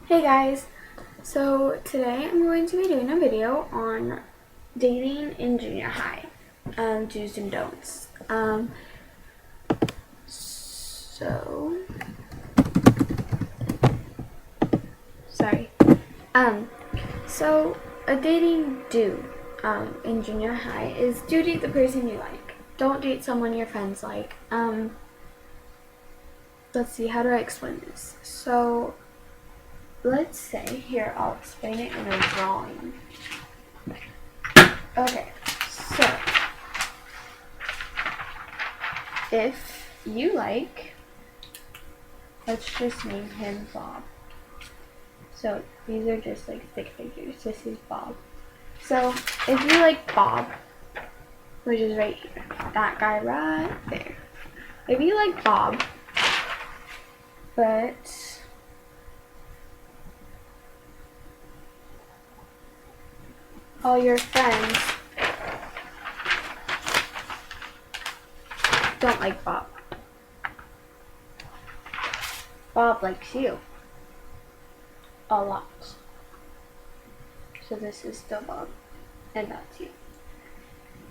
Hey guys, so today I'm going to be doing a video on dating in junior high, do's and don'ts. So, sorry. So a dating do, in junior high is do date the person you like. Don't date someone your friends like. Let's see, how do I explain this? So, let's say, here, I'll explain it in a drawing. Okay, so, if you like, let's just name him Bob. So, these are just like stick figures. This is Bob. So, if you like Bob, which is right here, that guy right there. If you like Bob, but all your friends don't like Bob. Bob likes you a lot. So this is still Bob, and that's you.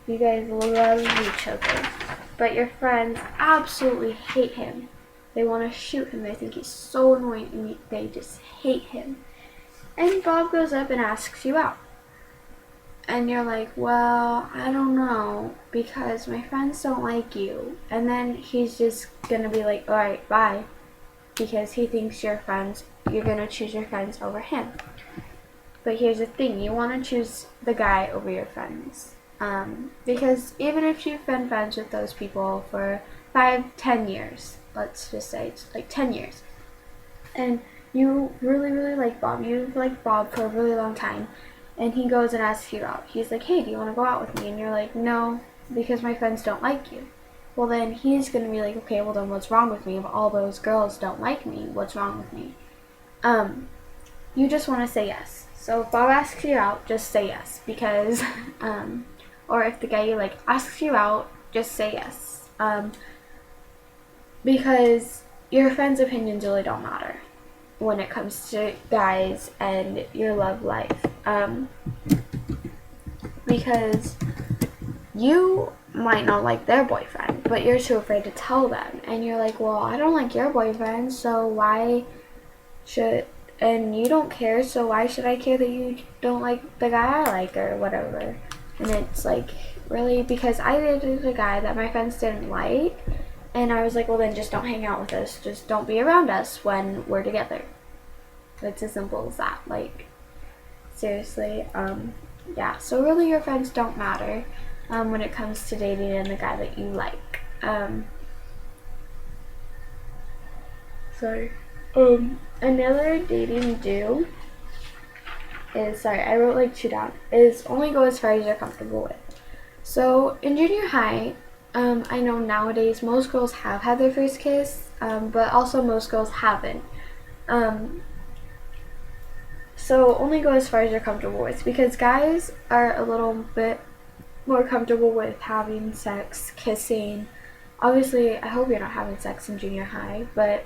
You guys love each other, but your friends absolutely hate him. They want to shoot him. They think he's so annoying, and they just hate him. And Bob goes up and asks you out. And you're like, well, I don't know, because my friends don't like you. And then he's just gonna be like, alright, bye. Because he thinks you're gonna choose your friends over him. But here's the thing, you wanna choose the guy over your friends. Because even if you've been friends with those people for 5-10 years, let's just say it's like 10 years, and you really like Bob, you've liked Bob for a really long time, and he goes and asks you out. He's like, hey, do you want to go out with me? And you're like, no, because my friends don't like you. Well, then he's going to be like, okay, well then what's wrong with me? If all those girls don't like me, what's wrong with me? You just want to say yes. So if Bob asks you out, just say yes. Because, or if the guy you like asks you out, just say yes. Because your friends' opinions really don't matter when it comes to guys and your love life. Because you might not like their boyfriend, but you're too afraid to tell them. And you're like, well, I don't like your boyfriend, so why should... And you don't care, so why should I care that you don't like the guy I like or whatever? And it's like, really? Because I dated a guy that my friends didn't like, and I was like, well then just don't hang out with us. Just don't be around us when we're together. It's as simple as that. Like, seriously, yeah. So really your friends don't matter when it comes to dating and the guy that you like. Sorry. Another dating do is, sorry, I wrote like 2 down, is only go as far as you're comfortable with. So in junior high, I know nowadays most girls have had their first kiss, but also most girls haven't. So only go as far as you're comfortable with, because guys are a little bit more comfortable with having sex, kissing. Obviously, I hope you're not having sex in junior high, but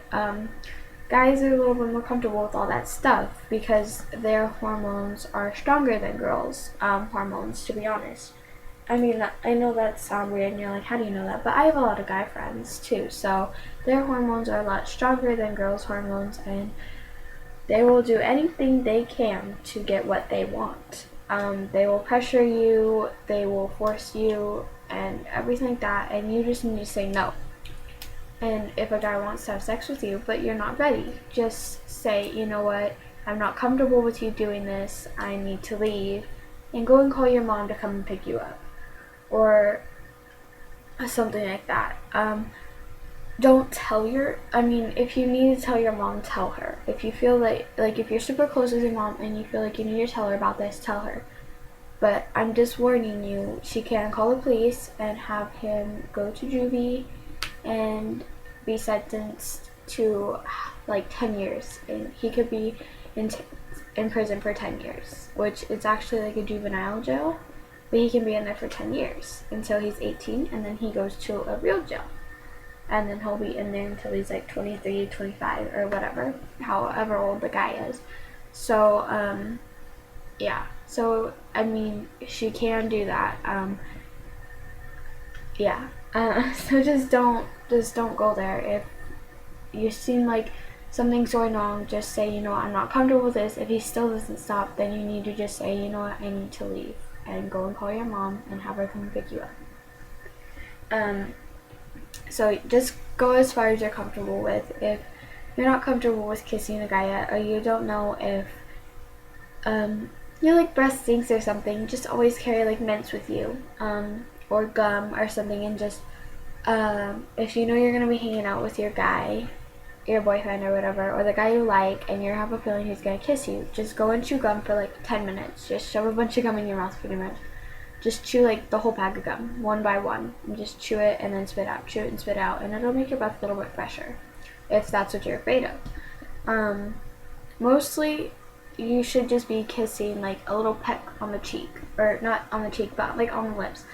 guys are a little bit more comfortable with all that stuff because their hormones are stronger than girls' hormones, to be honest. I mean, I know that sounds weird and you're like, how do you know that? But I have a lot of guy friends too, so their hormones are a lot stronger than girls' hormones, and they will do anything they can to get what they want. They will pressure you, they will force you, and everything like that, and you just need to say no. And if a guy wants to have sex with you, but you're not ready, just say, you know what, I'm not comfortable with you doing this, I need to leave, and go and call your mom to come and pick you up. Or something like that. Don't tell if you need to tell your mom, tell her. If you feel like if you're super close with your mom and you feel like you need to tell her about this, tell her. But I'm just warning you, she can call the police and have him go to juvie and be sentenced to like 10 years. And he could be in prison for 10 years, which is actually like a juvenile jail. But he can be in there for 10 years until he's 18, and then he goes to a real jail. and then he'll be in there until he's like 23, 25, or whatever, however old the guy is. So yeah, so I mean, she can do that. Yeah. So just don't go there. If you seem like something's going wrong, just say, you know what, I'm not comfortable with this. If he still doesn't stop, then you need to just say, you know what, I need to leave, and go and call your mom and have her come pick you up. So just go as far as you're comfortable with. If you're not comfortable with kissing a guy yet, or you don't know if your like breath stinks or something, just always carry like mints with you, or gum or something, and just if you know you're gonna be hanging out with your guy, your boyfriend or whatever, or the guy you like, and you have a feeling he's gonna kiss you, just go and chew gum for like 10 minutes. Just shove a bunch of gum in your mouth pretty much. Just chew like the whole pack of gum, one by one. And just chew it and then spit out, chew it and spit out, and it'll make your breath a little bit fresher, if that's what you're afraid of. Mostly, you should just be kissing like a little peck on the cheek, or not on the cheek, but like on the lips.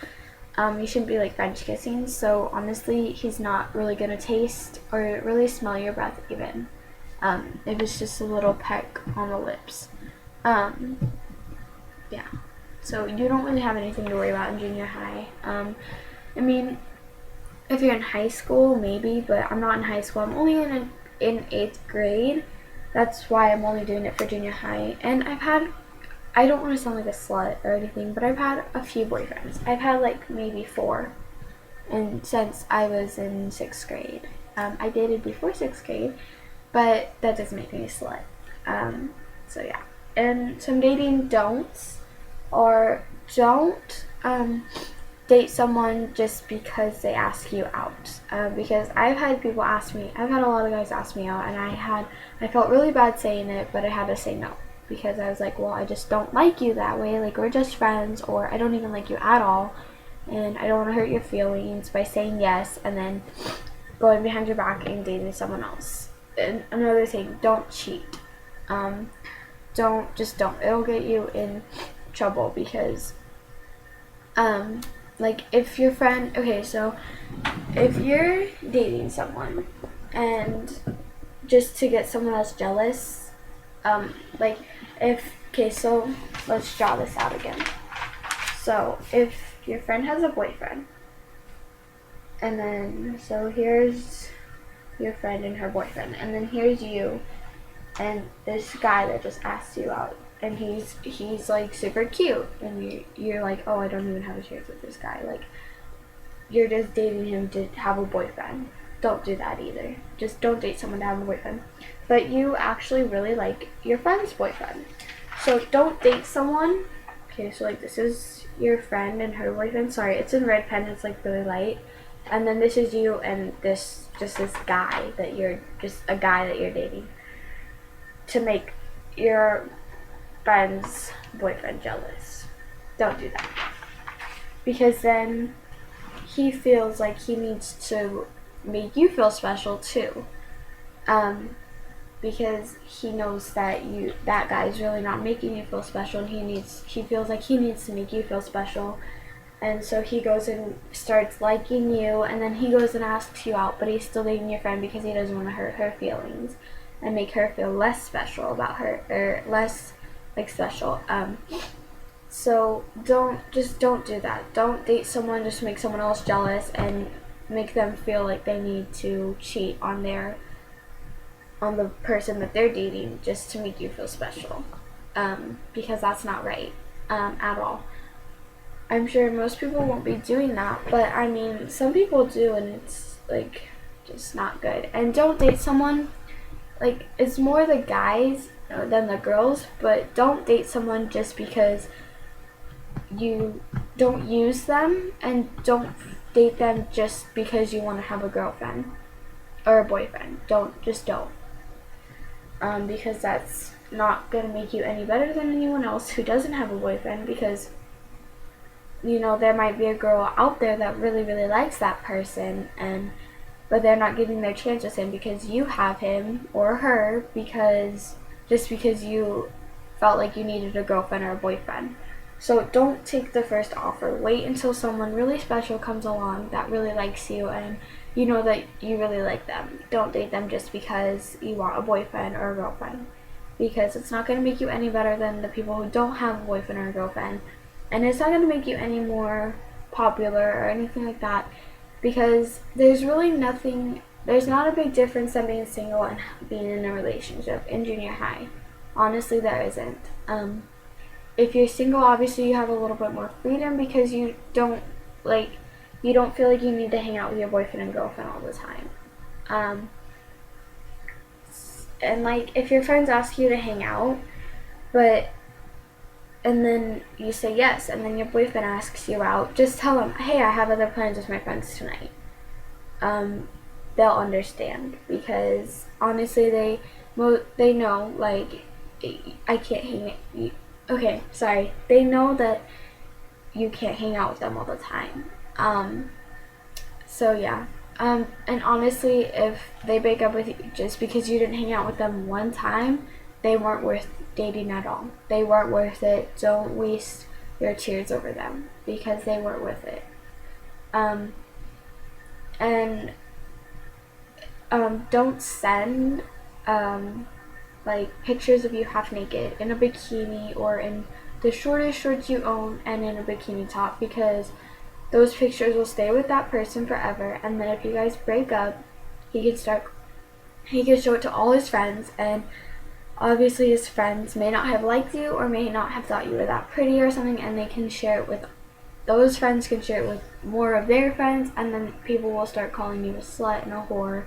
You shouldn't be like French kissing, so honestly, he's not really gonna taste or really smell your breath even. If it's just a little peck on the lips. Yeah. So you don't really have anything to worry about in junior high. I mean, if you're in high school, maybe, but I'm not in high school. I'm only in 8th grade. That's why I'm only doing it for junior high. And I don't want to sound like a slut or anything, but I've had a few boyfriends. I've had like maybe 4, and since I was in 6th grade. I dated before 6th grade, but that doesn't make me a slut. So yeah. And some dating don'ts, or don't date someone just because they ask you out. Because I've had people ask me, I've had a lot of guys ask me out, and I felt really bad saying it, but I had to say no. Because I was like, well, I just don't like you that way. Like, we're just friends, or I don't even like you at all. And I don't want to hurt your feelings by saying yes and then going behind your back and dating someone else. And another thing, don't cheat. Don't. It'll get you in trouble because, like, if your friend, okay, so if you're dating someone and just to get someone else jealous, like, okay, so let's draw this out again. So if your friend has a boyfriend, and then, so here's your friend and her boyfriend, and then here's you and this guy that just asked you out, and he's like super cute, and you're like, oh, I don't even have a chance with this guy. Like, you're just dating him to have a boyfriend. Don't do that either. Just don't date someone to have a boyfriend. But you actually really like your friend's boyfriend. So don't date someone. Okay, so like this is your friend and her boyfriend. Sorry, it's in red pen, it's like really light. And then this is you and this guy that you're dating, to make your friend's boyfriend jealous. Don't do that. Because then he feels like he needs to make you feel special too. Because he knows that that guy's really not making you feel special, and he feels like he needs to make you feel special. And so he goes and starts liking you, and then he goes and asks you out, but he's still dating your friend because he doesn't want to hurt her feelings and make her feel less special about her, or less like special. So don't do that. Don't date someone just to make someone else jealous and make them feel like they need to cheat on the person that they're dating just to make you feel special. Because that's not right at all. I'm sure most people won't be doing that, but I mean, some people do, and it's like just not good. And don't date someone, like, it's more the guys than the girls, but don't date someone just because you don't use them, and don't date them just because you want to have a girlfriend or a boyfriend. Don't. Because that's not going to make you any better than anyone else who doesn't have a boyfriend, because there might be a girl out there that really, really likes that person, but they're not getting their chance with him because you have him or her, because you felt like you needed a girlfriend or a boyfriend. So don't take the first offer. Wait until someone really special comes along that really likes you and you know that you really like them. Don't date them just because you want a boyfriend or a girlfriend, because it's not going to make you any better than the people who don't have a boyfriend or a girlfriend, and it's not going to make you any more popular or anything like that, because there's really nothing, there's not a big difference than being single and being in a relationship in junior high. Honestly, there isn't. If you're single, obviously you have a little bit more freedom because you don't like you don't feel like you need to hang out with your boyfriend and girlfriend all the time. Um, and like if your friends ask you to hang out, but and then you say yes, and then your boyfriend asks you out, just tell them, hey, I have other plans with my friends tonight. They'll understand, because honestly, they know, like, I can't hang. Okay, sorry. They know that you can't hang out with them all the time. So yeah. And honestly, if they break up with you just because you didn't hang out with them one time, they weren't worth dating at all. They weren't worth it. Don't waste your tears over them, because they weren't worth it. And don't send like pictures of you half naked in a bikini or in the shortest shorts you own and in a bikini top, because those pictures will stay with that person forever, and then if you guys break up, he can show it to all his friends, and obviously his friends may not have liked you or may not have thought you were that pretty or something, and they can share it with those friends can share it with more of their friends, and then people will start calling you a slut and a whore,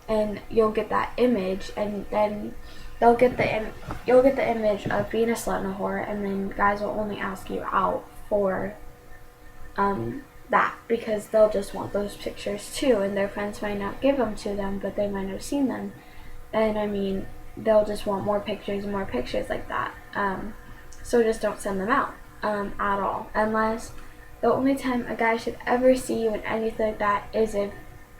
and you'll get that image, and then you'll get the image of being a slut and a whore, and then guys will only ask you out for that, because they'll just want those pictures too, and their friends might not give them to them, but they might have seen them, and I mean, they'll just want more pictures and more pictures like that. So just don't send them out at all, unless the only time a guy should ever see you in anything like that is if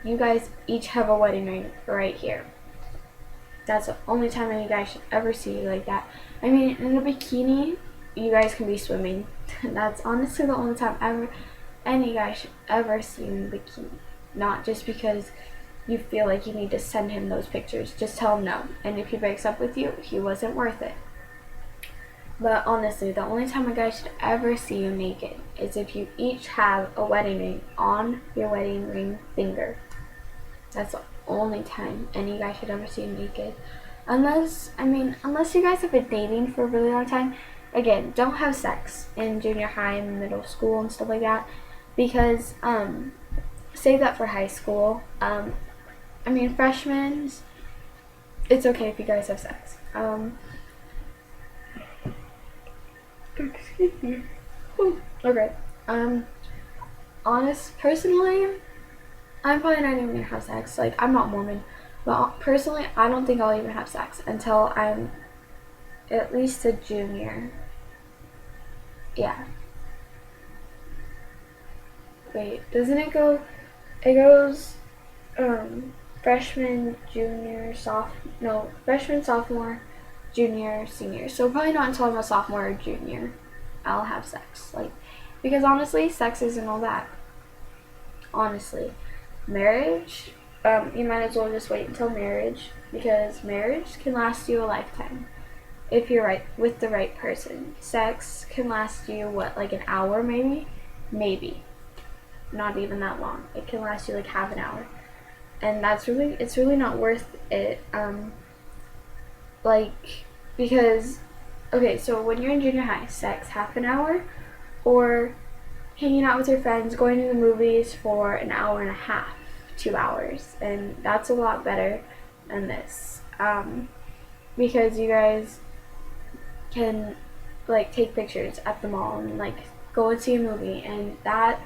you guys each have a wedding ring right here. That's the only time any guy should ever see you like that. I mean, in a bikini, you guys can be swimming. That's honestly the only time any guy should ever see you in a bikini. Not just because you feel like you need to send him those pictures. Just tell him no. And if he breaks up with you, he wasn't worth it. But honestly, the only time a guy should ever see you naked is if you each have a wedding ring on your wedding ring finger. That's the only time any guy should ever see you naked. Unless you guys have been dating for a really long time. Again, don't have sex in junior high and middle school and stuff like that, because save that for high school. Freshmen, it's okay if you guys have sex. Excuse me. Okay. Personally, I'm probably not even gonna have sex. Like, I'm not Mormon, but personally, I don't think I'll even have sex until I'm at least a junior. Yeah. Wait, doesn't it go? It goes, freshman, junior, freshman, sophomore, junior, senior. So probably not until I'm a sophomore or junior I'll have sex. Like, because honestly, sex isn't all that. Honestly, marriage, you might as well just wait until marriage, because marriage can last you a lifetime if you're right with the right person. Sex can last you like an hour, maybe not even that long. It can last you like half an hour, and it's really not worth it. Because okay, so when you're in junior high, sex half an hour, or hanging out with your friends, going to the movies for an hour and a half, 2 hours, and that's a lot better than this, because you guys can like take pictures at the mall and like go and see a movie, and that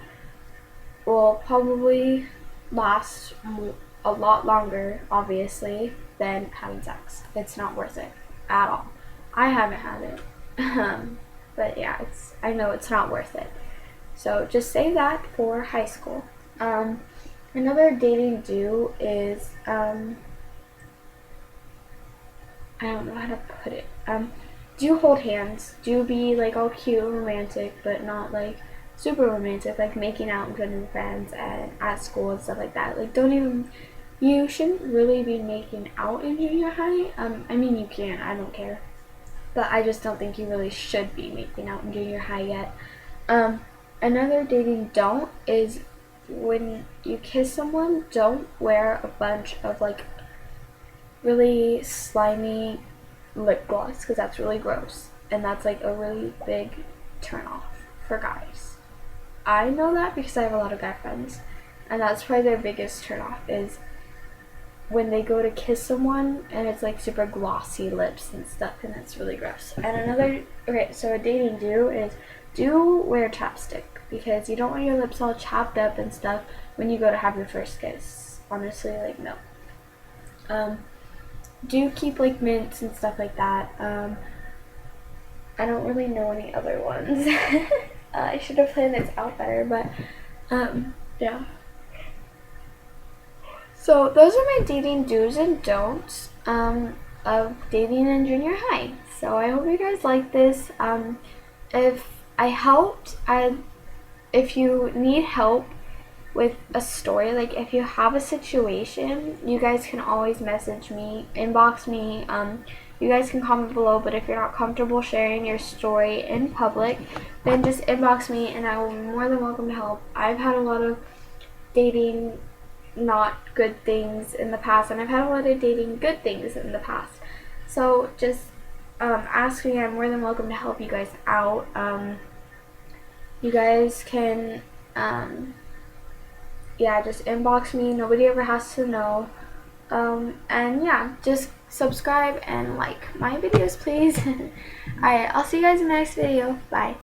will probably last a lot longer, obviously, than having sex. It's not worth it at all. I haven't had it, but yeah, I know it's not worth it. So just save that for high school. Another dating do is, I don't know how to put it. Do hold hands. Do be like all cute and romantic, but not like super romantic, like making out in front of your friends and at school and stuff like that. Like, don't even, you shouldn't really be making out in junior high. I mean, you can, I don't care. But I just don't think you really should be making out in junior high yet. Another dating don't is when you kiss someone, don't wear a bunch of like really slimy lip gloss because that's really gross and that's like a really big turn off for guys. I know that because I have a lot of guy friends, and that's probably their biggest turn off is when they go to kiss someone and it's like super glossy lips and stuff, and that's really gross. And another, okay, so a dating do is do wear chapstick because you don't want your lips all chapped up and stuff when you go to have your first kiss. Honestly, like, no. Do keep like mints and stuff like that. I don't really know any other ones. I should have planned this out better, but yeah. So those are my dating do's and don'ts of dating in junior high. So I hope you guys like this. If I helped, if you need help with a story, like if you have a situation, you guys can always message me, inbox me. You guys can comment below, but if you're not comfortable sharing your story in public, then just inbox me and I will be more than welcome to help. I've had a lot of dating not good things in the past, and I've had a lot of dating good things in the past. So just ask me. I'm more than welcome to help you guys out. You guys can yeah, just inbox me. Nobody ever has to know. And yeah, just subscribe and like my videos, please. Alright, I'll see you guys in the next video. Bye.